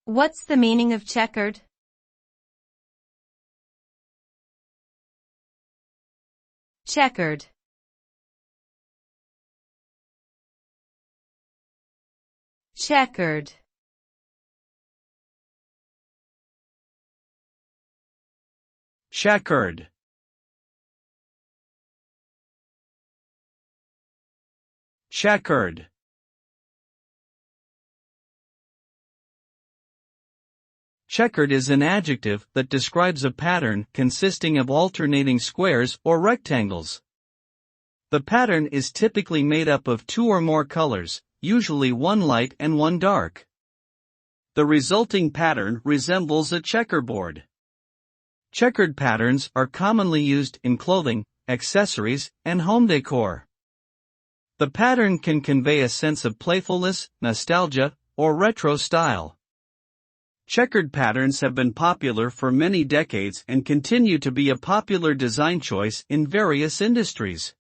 What's the meaning of checkered? Checkered. Checkered. Checkered. Checkered. Checkered is an adjective that describes a pattern consisting of alternating squares or rectangles. The pattern is typically made up of two or more colors, usually one light and one dark. The resulting pattern resembles a checkerboard. Checkered patterns are commonly used in clothing, accessories, and home decor. The pattern can convey a sense of playfulness, nostalgia, or retro style. Checkered patterns have been popular for many decades and continue to be a popular design choice in various industries.